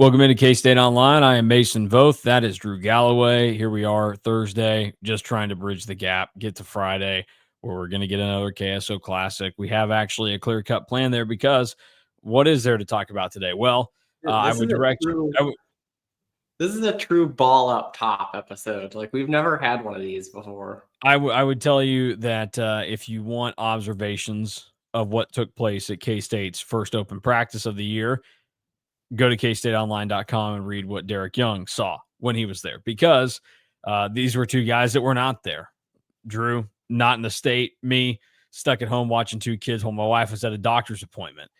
Welcome into K-State Online. I am Mason Voth. That is Drew Galloway. Here we are Thursday, just trying to bridge the gap, get to Friday where we're going to get another KSO Classic. We have actually a clear-cut plan there because what is there to talk about today? Well, I This would is a direct true. you. This is a true ball up top episode. Like we've never had one of these before. I would tell you that if you want observations of what took place at K-State's first open practice of the year, go to KStateOnline.com and read what Derek Young saw when he was there, because these were two guys that were not there. Drew, not in the state. Me, stuck at home watching two kids while my wife was at a doctor's appointment.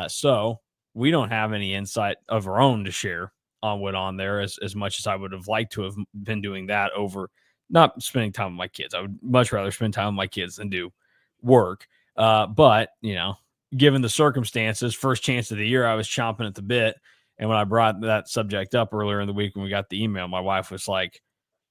So we don't have any insight of our own to share on what on there as much as I would have liked to have been doing that over not spending time with my kids. I would much rather spend time with my kids than do work. But, given the circumstances, first chance of the year, I was chomping at the bit. And when I brought that subject up earlier in the week when we got the email, my wife was like,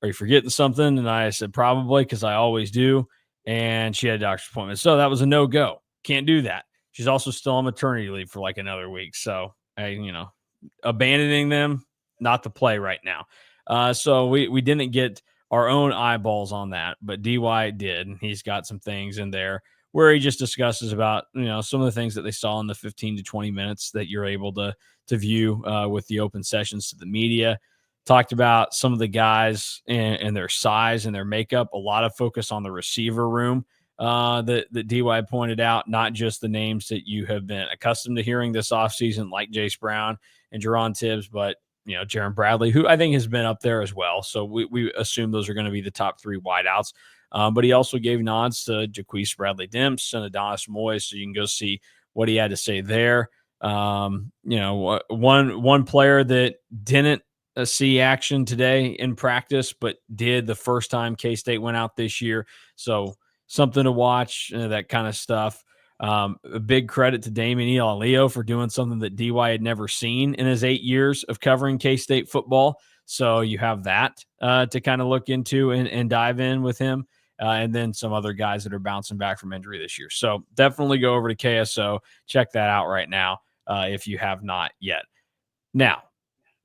"Are you forgetting something?" And I said, "Probably, because I always do." And she had a doctor's appointment. So that was a no-go. Can't do that. She's also still on maternity leave for like another week. So abandoning them, not the play right now. So we didn't get our own eyeballs on that, but DY did. And he's got some things in there where he just discusses about, some of the things that they saw in the 15 to 20 minutes that you're able to view with the open sessions to the media. Talked about some of the guys and their size and their makeup. A lot of focus on the receiver room that DY pointed out, not just the names that you have been accustomed to hearing this offseason, like Jace Brown and Jerron Tibbs, but Jaron Bradley, who I think has been up there as well. So we assume those are going to be the top three wideouts. But he also gave nods to Jaquise Bradley Demps and Adonis Moyes, so you can go see what he had to say there. One player that didn't see action today in practice, but did the first time K-State went out this year. So something to watch, that kind of stuff. A big credit to Damian Ialio for doing something that DY had never seen in his 8 years of covering K-State football. So you have that to kind of look into and dive in with him. And then some other guys that are bouncing back from injury this year. So definitely go over to KSO. Check that out right now if you have not yet. Now,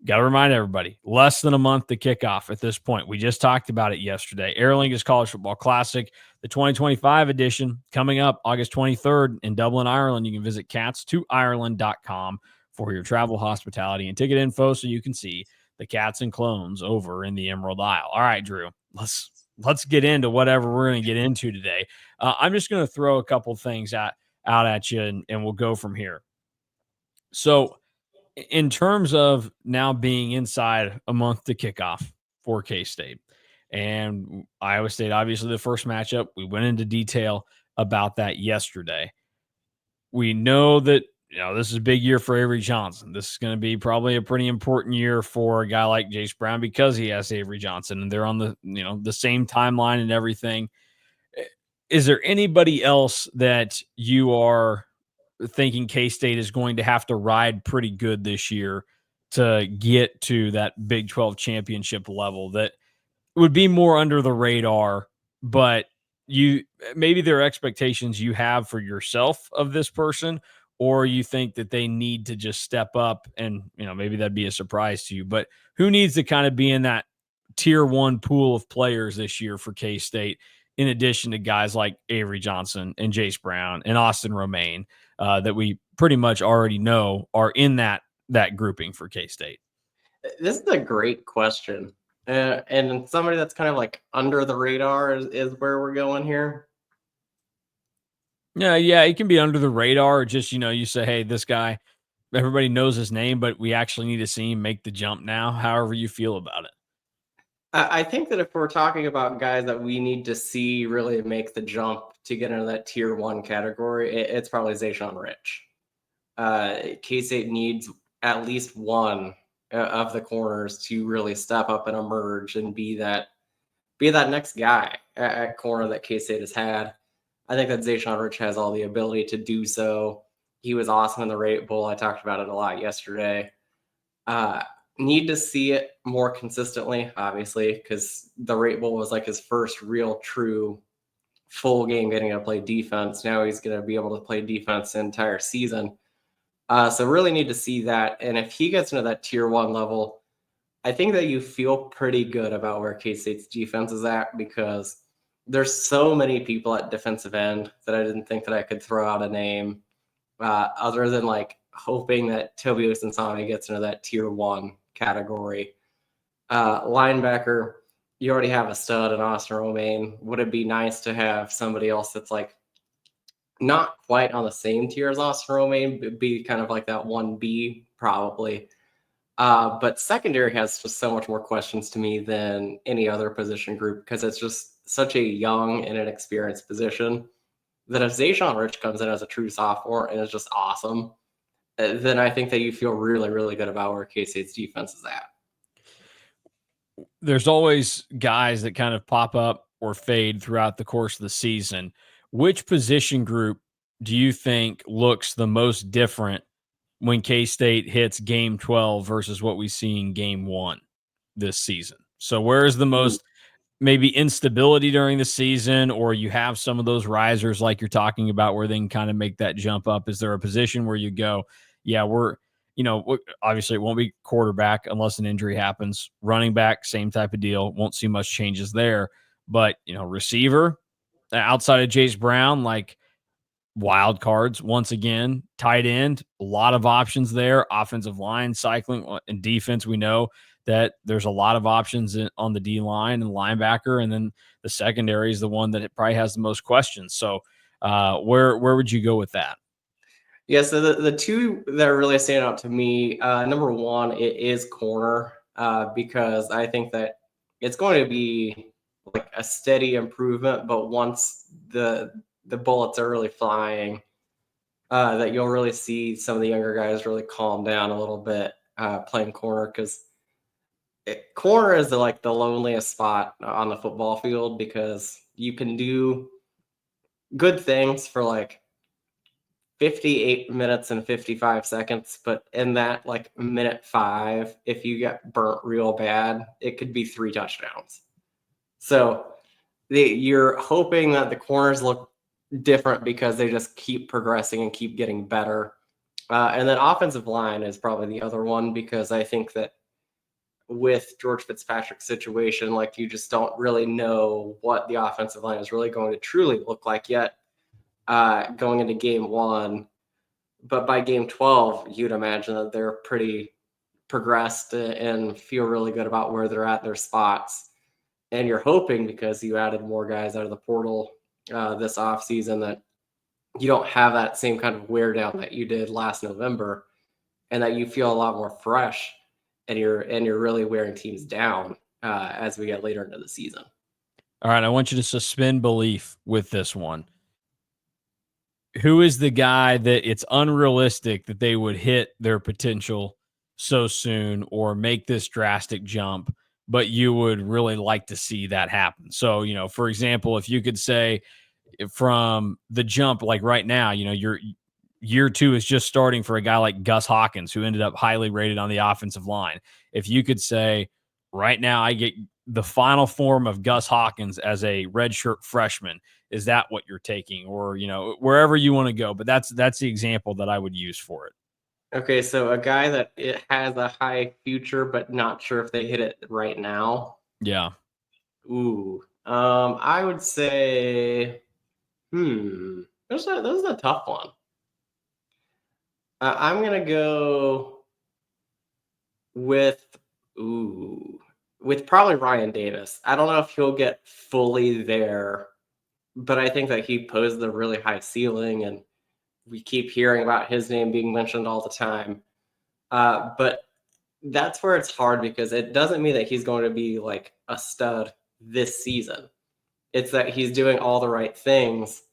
got to remind everybody, less than a month to kick off at this point. We just talked about it yesterday. Aer Lingus College Football Classic, the 2025 edition, coming up August 23rd in Dublin, Ireland. You can visit cats2ireland.com for your travel, hospitality, and ticket info so you can see the Cats and Clones over in the Emerald Isle. All right, Drew, let's get into whatever we're going to get into today. I'm just going to throw a couple things out at you, and we'll go from here. So, in terms of now being inside a month to kickoff for K-State and Iowa State, obviously the first matchup, we went into detail about that yesterday. We know that this is a big year for Avery Johnson. This is going to be probably a pretty important year for a guy like Jace Brown because he has Avery Johnson and they're on the same timeline and everything. Is there anybody else that you are thinking K-State is going to have to ride pretty good this year to get to that Big 12 championship level that would be more under the radar, but maybe there are expectations you have for yourself of this person, or you think that they need to just step up and, maybe that'd be a surprise to you, but who needs to kind of be in that tier one pool of players this year for K-State, in addition to guys like Avery Johnson and Jace Brown and Austin Romaine, that we pretty much already know are in that grouping for K-State? This is a great question. And somebody that's kind of like under the radar is where we're going here. Yeah, it can be under the radar, or just, you say, hey, this guy, everybody knows his name, but we actually need to see him make the jump now, however you feel about it. I think that if we're talking about guys that we need to see really make the jump to get into that tier one category, it's probably Zayshawn Rich. K-State needs at least one of the corners to really step up and emerge and be that next guy at corner that K-State has had. I think that Zayshawn Rich has all the ability to do so. He was awesome in the Rate Bowl. I talked about it a lot yesterday. Need to see it more consistently, obviously, because the Rate Bowl was like his first real true full game getting to play defense. Now he's going to be able to play defense the entire season. So really need to see that. And if he gets into that tier one level, I think that you feel pretty good about where K-State's defense is at, because there's so many people at defensive end that I didn't think that I could throw out a name other than like hoping that Toby Usinsana gets into that tier one category. Linebacker, you already have a stud in Austin Romaine. Would it be nice to have somebody else that's like not quite on the same tier as Austin Romaine, but be kind of like that 1B probably? But secondary has just so much more questions to me than any other position group, because it's just such a young and inexperienced position that if Zayshawn Rich comes in as a true sophomore and is just awesome, then I think that you feel really, really good about where K-State's defense is at. There's always guys that kind of pop up or fade throughout the course of the season. Which position group do you think looks the most different when K-State hits game 12 versus what we see in game 1 this season? So where is the Ooh. most maybe instability during the season, or you have some of those risers like you're talking about where they can kind of make that jump up? Is there a position where you go, yeah, obviously it won't be quarterback unless an injury happens. Running back, same type of deal. Won't see much changes there. But, receiver outside of Jace Brown, like wild cards once again. Tight end, a lot of options there. Offensive line, cycling, and defense. We know that there's a lot of options on the D line and linebacker, and then the secondary is the one that it probably has the most questions. So, where would you go with that? Yeah, so the two that really stand out to me, number one, it is corner, because I think that it's going to be like a steady improvement, but once the bullets are really flying, that you'll really see some of the younger guys really calm down a little bit playing corner, because corner is like the loneliest spot on the football field, because you can do good things for like 58 minutes and 55 seconds, but in that like minute 5, if you get burnt real bad, it could be 3 touchdowns. So you're hoping that the corners look different because they just keep progressing and keep getting better. And then offensive line is probably the other one, because I think that with George Fitzpatrick's situation, like you just don't really know what the offensive line is really going to truly look like yet going into game 1. But by game 12, you'd imagine that they're pretty progressed and feel really good about where they're at their spots. And you're hoping, because you added more guys out of the portal this offseason, that you don't have that same kind of wear down that you did last November, and that you feel a lot more fresh, and you're really wearing teams down as we get later into the season. All right, I want you to suspend belief with this one. Who is the guy that it's unrealistic that they would hit their potential so soon or make this drastic jump, but you would really like to see that happen? So, for example, if you could say from the jump, like right now, your year 2 is just starting for a guy like Gus Hawkins, who ended up highly rated on the offensive line. If you could say, right now, I get the final form of Gus Hawkins as a redshirt freshman, is that what you're taking? Or, wherever you want to go. But that's the example that I would use for it. Okay, so a guy that it has a high future, but not sure if they hit it right now. Yeah. Ooh, I would say, this is a tough one. I'm gonna go with with probably Ryan Davis. I don't know if he'll get fully there, but I think that he posed a really high ceiling, and we keep hearing about his name being mentioned all the time. But that's where it's hard, because it doesn't mean that he's going to be like a stud this season. It's that he's doing all the right things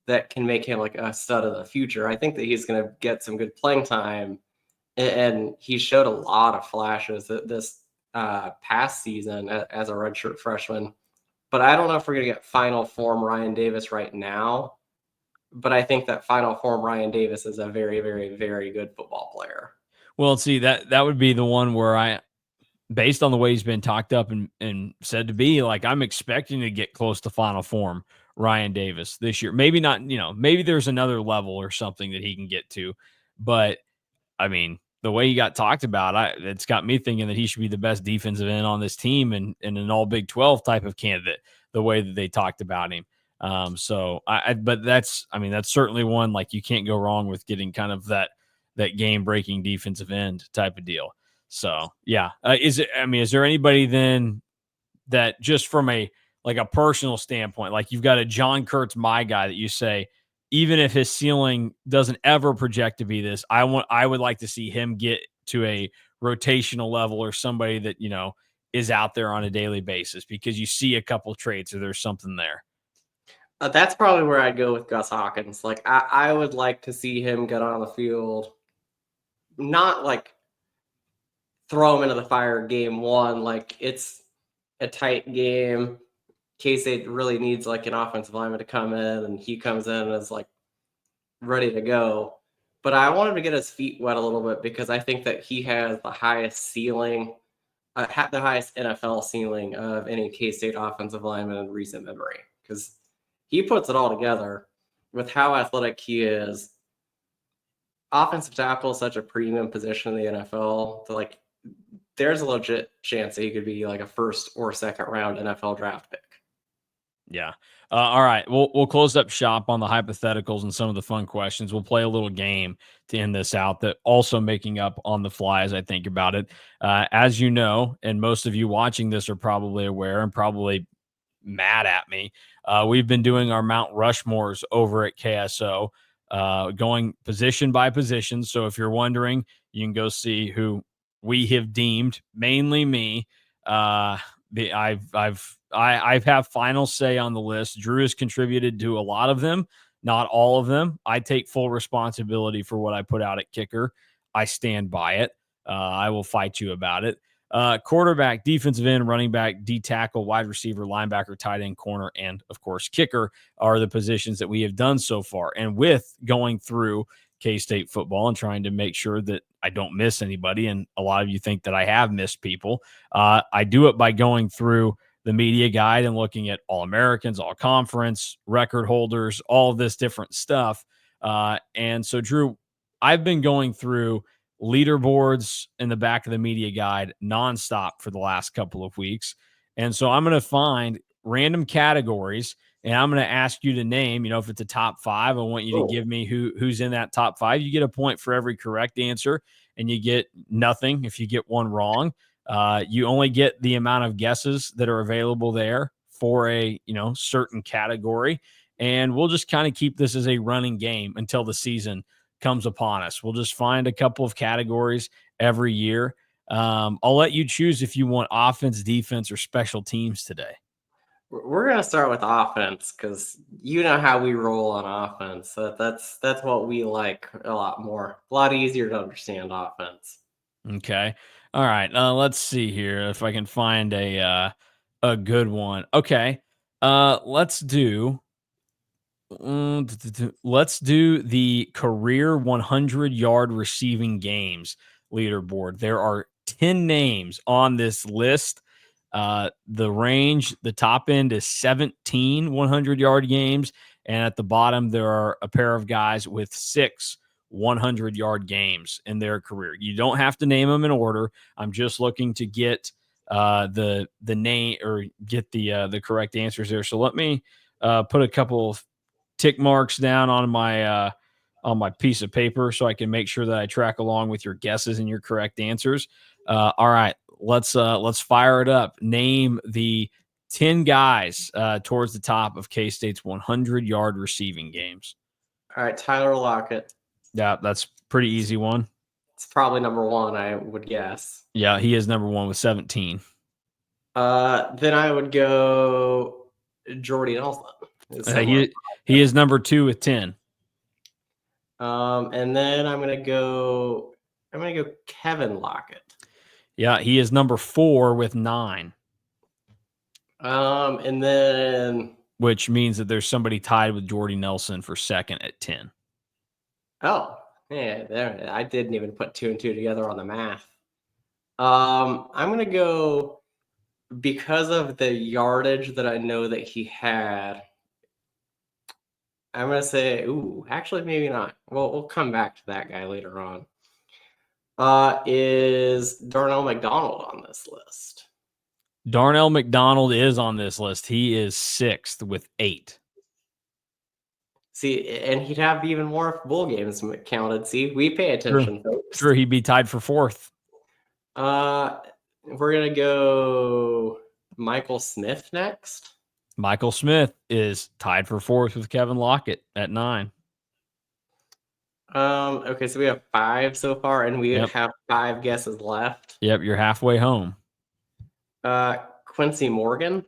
that can make him like a stud of the future. I think that he's going to get some good playing time, and he showed a lot of flashes this past season as a redshirt freshman. But I don't know if we're going to get final form Ryan Davis right now. But I think that final form Ryan Davis is a very, very, very good football player. Well, see, that would be the one where based on the way he's been talked up and said to be, like, I'm expecting to get close to final form Ryan Davis this year. Maybe not, maybe there's another level or something that he can get to, but I mean, the way he got talked about, it's got me thinking that he should be the best defensive end on this team and an all Big 12 type of candidate, the way that they talked about him. But that's certainly one, like, you can't go wrong with getting kind of that game breaking defensive end type of deal. So yeah, is there anybody then that, just from a personal standpoint, like, you've got a John Kurtz, my guy, that you say, even if his ceiling doesn't ever project to be this, I would like to see him get to a rotational level, or somebody that, is out there on a daily basis, because you see a couple traits or there's something there. That's probably where I'd go with Gus Hawkins. Like, I would like to see him get on the field, not like throw him into the fire game one. Like, it's a tight game. K-State really needs like an offensive lineman to come in, and he comes in and is like ready to go. But I want him to get his feet wet a little bit, because I think that he has the highest ceiling, the highest NFL ceiling of any K-State offensive lineman in recent memory, because he puts it all together with how athletic he is. Offensive tackle is such a premium position in the NFL. Like, there's a legit chance that he could be like a first or second round NFL draft pick. Yeah. All right. We'll close up shop on the hypotheticals and some of the fun questions. We'll play a little game to end this out, that also making up on the fly as I think about it. As you know, and most of you watching this are probably aware and probably mad at me, we've been doing our Mount Rushmores over at KSO, going position by position. So if you're wondering, you can go see who we have deemed, mainly me. I have final say on the list. Drew has contributed to a lot of them, not all of them. I take full responsibility for what I put out at kicker. I stand by it. I will fight you about it. Quarterback, defensive end, running back, D tackle, wide receiver, linebacker, tight end, corner, and of course kicker are the positions that we have done so far. And with going through K-State football and trying to make sure that I don't miss anybody, and a lot of you think that I have missed people, I do it by going through the media guide and looking at all Americans, all conference, record holders, all of this different stuff. And so, Drew, I've been going through leaderboards in the back of the media guide nonstop for the last couple of weeks. And so I'm going to find random categories, and I'm going to ask you to name, if it's a top five, I want you to give me who's in that top five. You get a point for every correct answer, and you get nothing if you get one wrong. You only get the amount of guesses that are available there for a certain category, and we'll just kind of keep this as a running game until the season comes upon us. We'll just find a couple of categories every year. I'll let you choose if you want offense, defense, or special teams today. We're gonna start with offense, because you know how we roll on offense. So that's what we like a lot more. A lot easier to understand offense. Okay. All right. Let's see here if I can find a good one. Okay. Let's do let's do the career 100-yard receiving games leaderboard. There are 10 names on this list. The range, the top end is 17 100-yard games. And at the bottom, there are a pair of guys with 6 100-yard games in their career. You don't have to name them in order. I'm just looking to get the name, or get the correct answers there. So let me put a couple of tick marks down on my piece of paper so I can make sure that I track along with your guesses and your correct answers. All right, let's fire it up. Name the 10 guys towards the top of K-State's 100-yard receiving games. All right, Tyler Lockett. Yeah, that's pretty easy one. It's probably number one, I would guess. Yeah, he is number one with 17. Then I would go Jordy Nelson. He is number 2 with 10. And then I'm gonna go Kevin Lockett. Yeah, he is number 4 with 9. And then, which means that there's somebody tied with Jordy Nelson for second at 10. Oh, yeah, there. I didn't even put 2 and 2 together on the math. I'm gonna go, because of the yardage that I know that he had. I'm gonna say, actually, maybe not. Well, we'll come back to that guy later on. Is Darnell McDonald on this list? Darnell McDonald is on this list. He is 6th with 8. See, and he'd have even more if bowl games counted. See, we pay True. attention, folks. True, he'd be tied for 4th. We're gonna go Michael Smith next. Michael Smith is tied for 4th with Kevin Lockett at 9. Okay, so we have 5 so far, and we Yep. have 5 guesses left. Yep, you're halfway home. Quincy Morgan.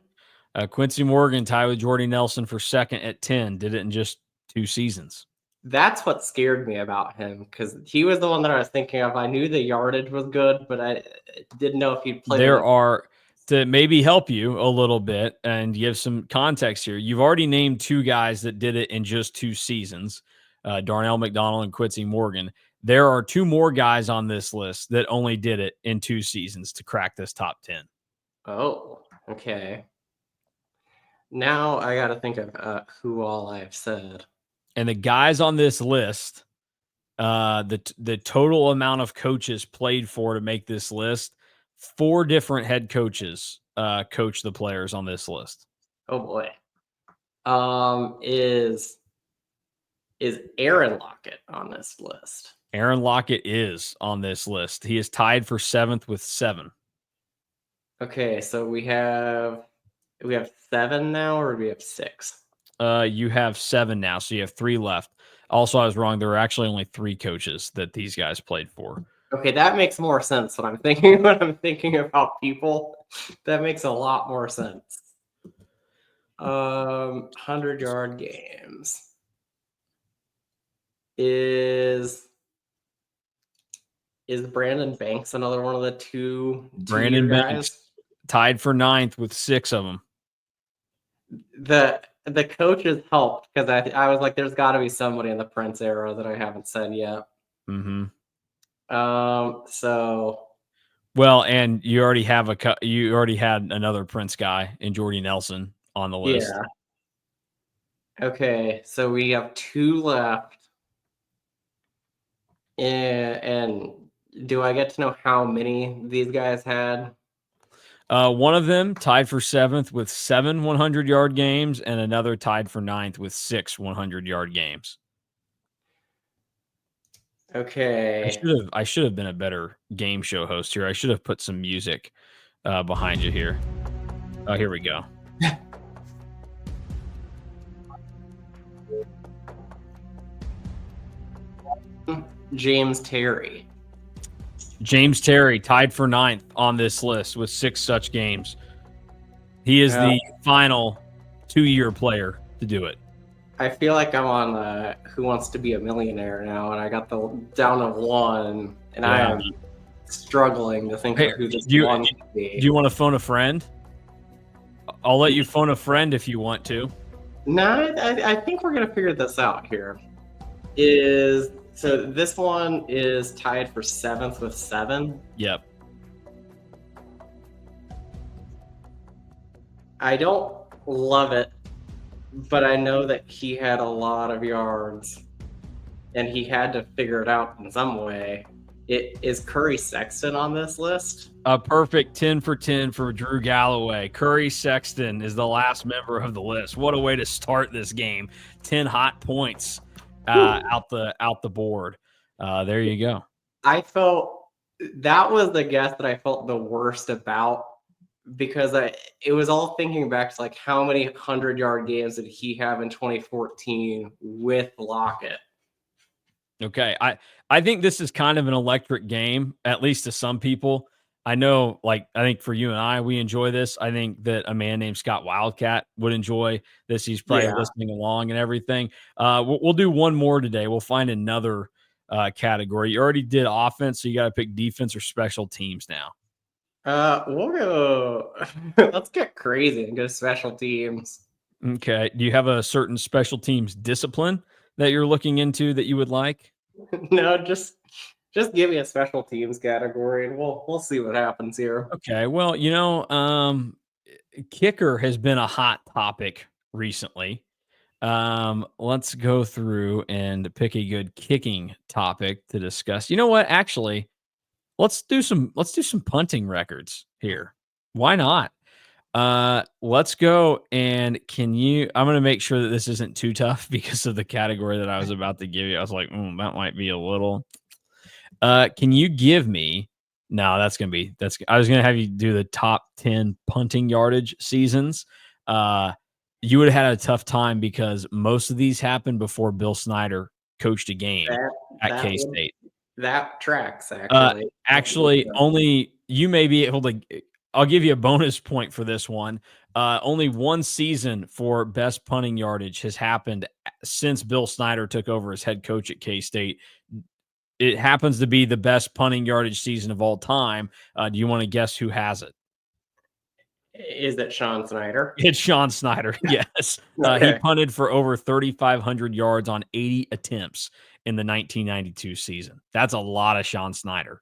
Quincy Morgan tied with Jordy Nelson for 2nd at 10. Did it in just 2 seasons. That's what scared me about him, because he was the one that I was thinking of. I knew the yardage was good, but I didn't know if he'd played. There are, to maybe help you a little bit and give some context here, you've already named 2 guys that did it in just 2 seasons, Darnell McDonald and Quincy Morgan. There are 2 more guys on this list that only did it in 2 seasons to crack this top 10. Oh, okay. Now I got to think of who all I've said. And the guys on this list, the total amount of coaches played for to make this list, 4 different head coaches coach the players on this list. Oh boy. Is Aaron Lockett on this list? Aaron Lockett is on this list. He is tied for 7th with 7. Okay, so we have 7 now, or do we have 6? You have 7 now, so you have 3 left. Also, I was wrong. There are actually only 3 coaches that these guys played for. Okay, that makes more sense when I'm thinking about people. That makes a lot more sense. 100-yard games. Is Brandon Banks another one of the Brandon Banks guys? tied for 9th with 6 of them. The coaches helped, because I was like, there's got to be somebody in the Prince era that I haven't said yet. Mm-hmm. So. Well, and you already had another Prince guy in Jordy Nelson on the list. Yeah. Okay, so we have 2 left. And do I get to know how many these guys had? One of them tied for 7th with 7 100-yard games, and another tied for 9th with 6 100-yard games. Okay. I should have been a better game show host here. I should have put some music behind you here. Oh, here we go. James Terry. James Terry tied for 9th on this list with 6 such games. He is the final 2-year player to do it. I feel like I'm on Who Wants to Be a Millionaire now, and I got the down to 1, and I am struggling to think of who this one could be. Do you want to phone a friend? I'll let you phone a friend if you want to. No, I think we're gonna figure this out here. So this one is tied for 7th with 7. Yep. I don't love it, but I know that he had a lot of yards, and he had to figure it out in some way. Is Curry Sexton on this list? A perfect 10 for 10 for Drew Galloway. Curry Sexton is the last member of the list. What a way to start this game. 10 hot points out the board. There you go. I felt that was the guess that I felt the worst about, because it was all thinking back to like how many 100-yard games did he have in 2014 with Lockett. Okay. I think this is kind of an electric game, at least to some people. I know, I think for you and I, we enjoy this. I think that a man named Scott Wildcat would enjoy this. He's probably listening along and everything. We'll do one more today. We'll find another category. You already did offense, so you got to pick defense or special teams now. We'll go. Let's get crazy and go special teams. Okay. Do you have a certain special teams discipline that you're looking into that you would like? No, just give me a special teams category, and we'll see what happens here. Okay. Well, kicker has been a hot topic recently. Let's go through and pick a good kicking topic to discuss. You know what? Actually, Let's do some punting records here. Why not? Let's go. And I'm going to make sure that this isn't too tough because of the category that I was about to give you. I was like, that might be a little. Can you give me? No, I was going to have you do the top 10 punting yardage seasons. You would have had a tough time because most of these happened before Bill Snyder coached a game That at that would K-State. that tracks actually. Actually, only you may be able to. I'll give you a bonus point for this one. Only one season for best punting yardage has happened since Bill Snyder took over as head coach at K-State. It happens to be the best punting yardage season of all time. Do you want to guess who has it? Is it Sean Snyder? It's Sean Snyder. Yes. He Okay. punted for over 3,500 yards on 80 attempts in the 1992 season. That's a lot of Sean Snyder.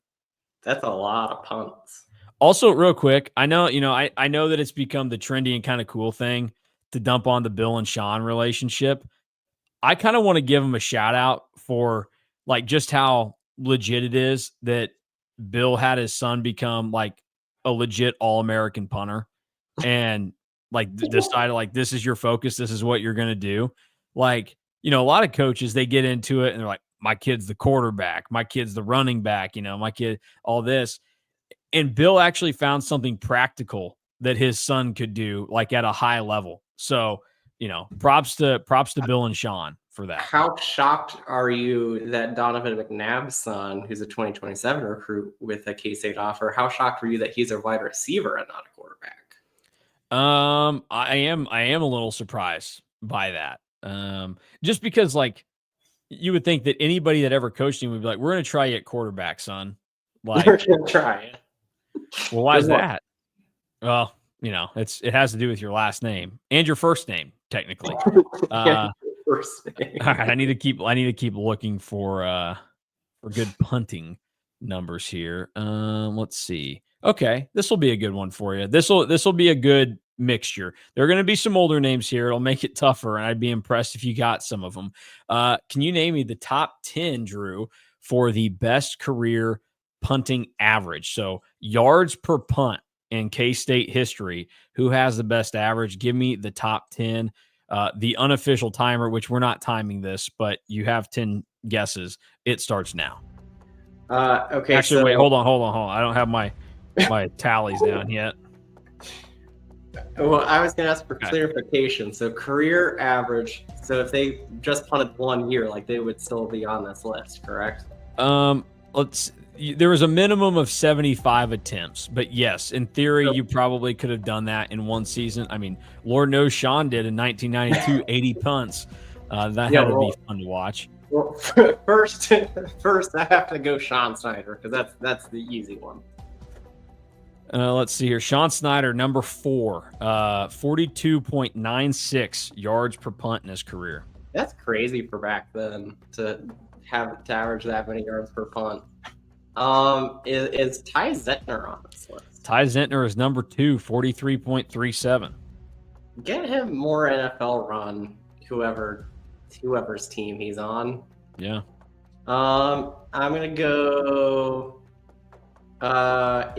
That's a lot of punts. Also, real quick, I know, I know that it's become the trendy and kind of cool thing to dump on the Bill and Sean relationship. I kind of want to give him a shout out for like just how legit it is that Bill had his son become like a legit all-American punter and like decided like this is your focus, this is what you're going to do. Like, a lot of coaches they get into it and they're like my kid's the quarterback, my kid's the running back, my kid all this. And Bill actually found something practical that his son could do like at a high level. So, props to Bill and Sean for that. How shocked are you that Donovan McNabb's son, who's a 2027 recruit with a K-State offer, how shocked were you that he's a wide receiver and not a quarterback? I am a little surprised by that. Just because like you would think that anybody that ever coached him would be like, we're gonna try you at quarterback, son. Like, We're gonna try it. well, why is that? Well, it has to do with your last name and your first name, technically. First name. All right, I need to keep looking for good punting numbers here. Let's see. Okay, this will be a good one for you. This will be a good mixture. There are going to be some older names here. It'll make it tougher, and I'd be impressed if you got some of them. Can you name me the top 10, Drew, for the best career punting average? So yards per punt in K-State history. Who has the best average? Give me the top 10. The unofficial timer, which we're not timing this, but you have 10 guesses. It starts now. Okay. Actually, wait, hold on. I don't have my tallies down yet. Well, I was going to ask for clarification. So career average. So if they just punted 1 year, like they would still be on this list, correct? There was a minimum of 75 attempts, but yes, in theory, you probably could have done that in one season. I mean, Lord knows Sean did in 1992, 80 punts. That had to be fun to watch. Well, first, I have to go Sean Snyder because that's the easy one. Let's see here. Sean Snyder, number 4, 42.96 yards per punt in his career. That's crazy for back then to average that many yards per punt. Is Ty Zentner on this list? Ty Zentner is number 2, 43.37. Get him more NFL run, whoever's team he's on. Yeah. I'm gonna go. I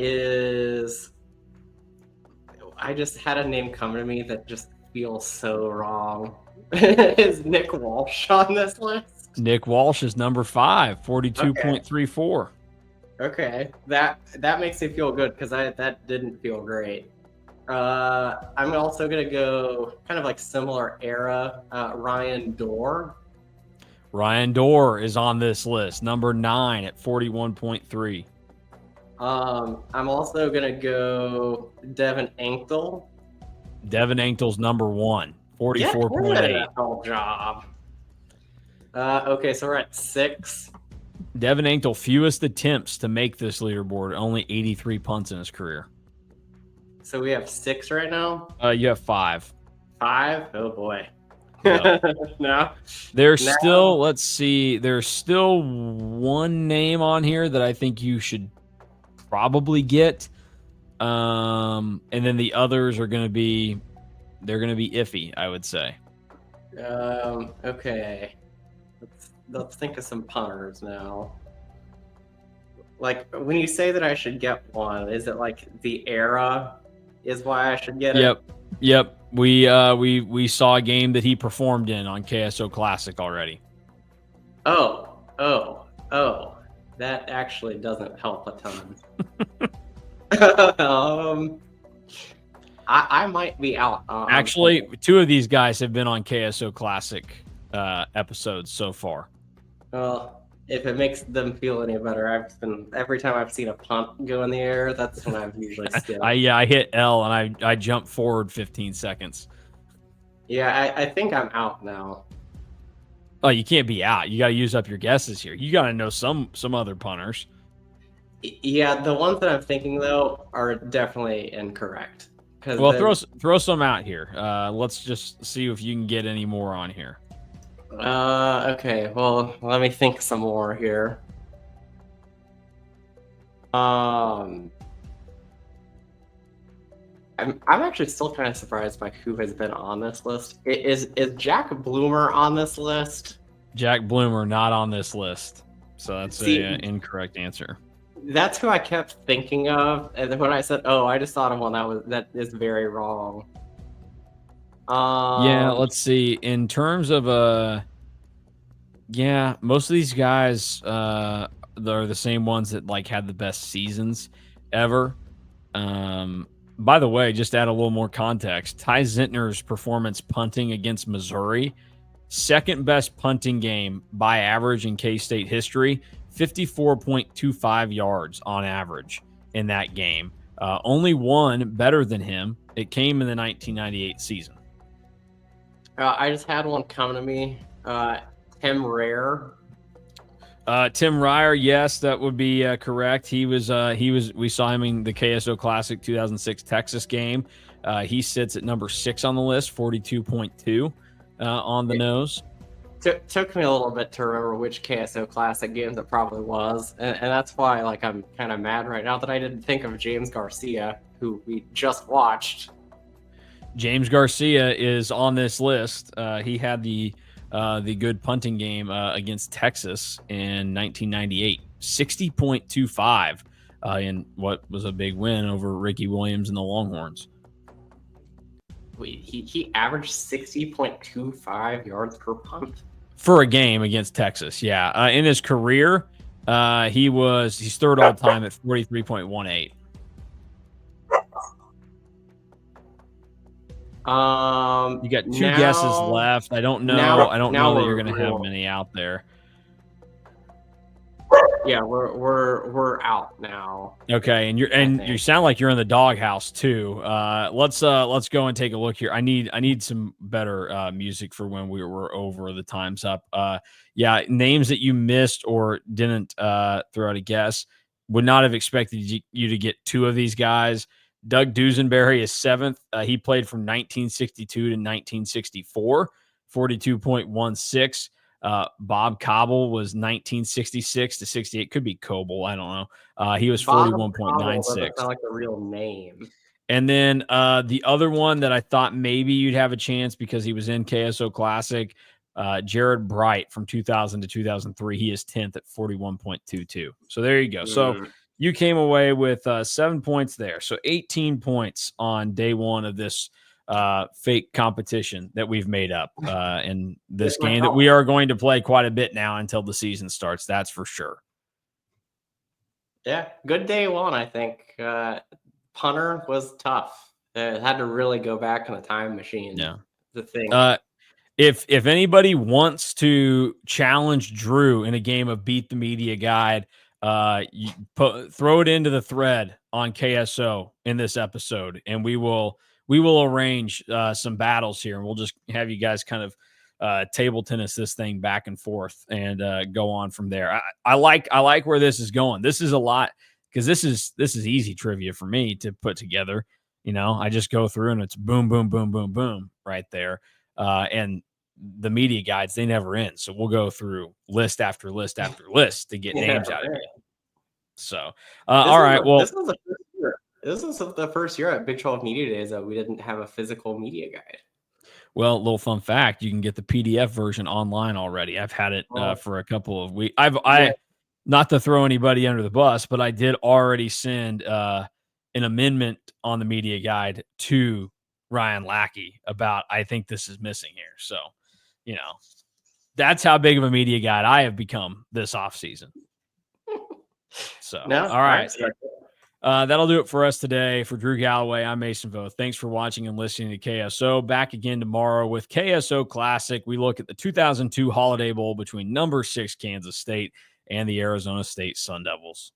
just had a name come to me that just feels so wrong. Is Nick Walsh on this list? Nick Walsh is number 5, 42.34. Okay, that makes me feel good because that didn't feel great. I'm also gonna go kind of like similar era. Ryan Dorr. Ryan Dorr is on this list, number 9 at 41.3. I'm also gonna go Devin Anktel. Devin Anktel's number 1, 44.8. NFL job. Okay, so we're at 6. Devin Anktel, fewest attempts to make this leaderboard, only 83 punts in his career. So we have 6 right now? You have 5. 5? Oh boy. Yep. No. Let's see, there's still one name on here that I think you should probably get. And then the others are going to be iffy, I would say. Okay. Let's think of some punters now. Like, when you say that I should get one, is it like the era is why I should get it? Yep. We saw a game that he performed in on KSO Classic already. Oh. That actually doesn't help a ton. I might be out. Actually, two of these guys have been on KSO Classic episodes so far. Well, if it makes them feel any better, every time I've seen a punt go in the air, that's when I've usually skipped. I hit L and I jumped forward 15 seconds. Yeah, I think I'm out now. Oh, you can't be out. You got to use up your guesses here. You got to know some other punters. Yeah, the ones that I'm thinking though are definitely incorrect. Well, throw some out here. Let's just see if you can get any more on here. Okay. Well, let me think some more here. I'm actually still kind of surprised by who has been on this list. Is Jack Bloomer on this list? Jack Bloomer not on this list, so that's an incorrect answer. That's who I kept thinking of, and then when I said, "Oh, I just thought of one," that is very wrong. Yeah, let's see. In terms of yeah, most of these guys they're the same ones that like had the best seasons ever. By the way, just to add a little more context, Ty Zentner's performance punting against Missouri, second best punting game by average in K-State history, 54.25 yards on average in that game. Only one better than him. It came in the 1998 season. I just had one come to me. Tim Rare. Tim Ryer, yes, that would be correct. He was. We saw him in the KSO Classic 2006 Texas game. He sits at number 6 on the list, 42.2 on the nose. Took me a little bit to remember which KSO Classic games it probably was, and that's why like I'm kind of mad right now that I didn't think of James Garcia, who we just watched. James Garcia is on this list. He had the good punting game against Texas in 1998, 60.25 in what was a big win over Ricky Williams and the Longhorns. Wait, he averaged 60.25 yards per punt for a game against Texas. Yeah, in his career, he's third all time at 43.18. You got two guesses left. I don't know. I don't know that you're going to have many out there. Yeah, we're out now. Okay, and you sound like you're in the doghouse too. Let's go and take a look here. I need some better music for when we were over. The time's up. Yeah, names that you missed or didn't throw out a guess. Would not have expected you to get two of these guys. Doug Dusenberry is 7th. He played from 1962 to 1964, 42.16. Bob Cobble was 1966 to 68. Could be Coble. I don't know. He was 41.96. Sound like a real name. And then the other one that I thought maybe you'd have a chance because he was in KSO Classic, Jared Bright from 2000 to 2003. He is 10th at 41.22. So there you go. So you came away with 7 points there. So 18 points on day one of this fake competition that we've made up in this game that we are going to play quite a bit now until the season starts. That's for sure. Yeah, good day one, I think. Punter was tough. Had to really go back in the time machine. Yeah. The thing. If anybody wants to challenge Drew in a game of Beat the Media Guide, throw it into the thread on KSO in this episode, and we will arrange some battles here, and we'll just have you guys kind of table tennis this thing back and forth and go on from there. I like where this is going. This is a lot because this is easy trivia for me to put together. You know, I just go through and it's boom, boom, boom, boom, boom right there. And the media guides, they never end. So we'll go through list after list after list to get names out of you. So, all right. Well, this is the first year at Big 12 Media Days that we didn't have a physical media guide. Well, little fun fact: you can get the PDF version online already. I've had it for a couple of weeks. not to throw anybody under the bus, but I did already send an amendment on the media guide to Ryan Lackey about I think this is missing here. So, you know, that's how big of a media guide I have become this offseason. So, No, all right. right. That'll do it for us today. For Drew Galloway, I'm Mason Voth. Thanks for watching and listening to KSO. Back again tomorrow with KSO Classic. We look at the 2002 Holiday Bowl between number 6 Kansas State and the Arizona State Sun Devils.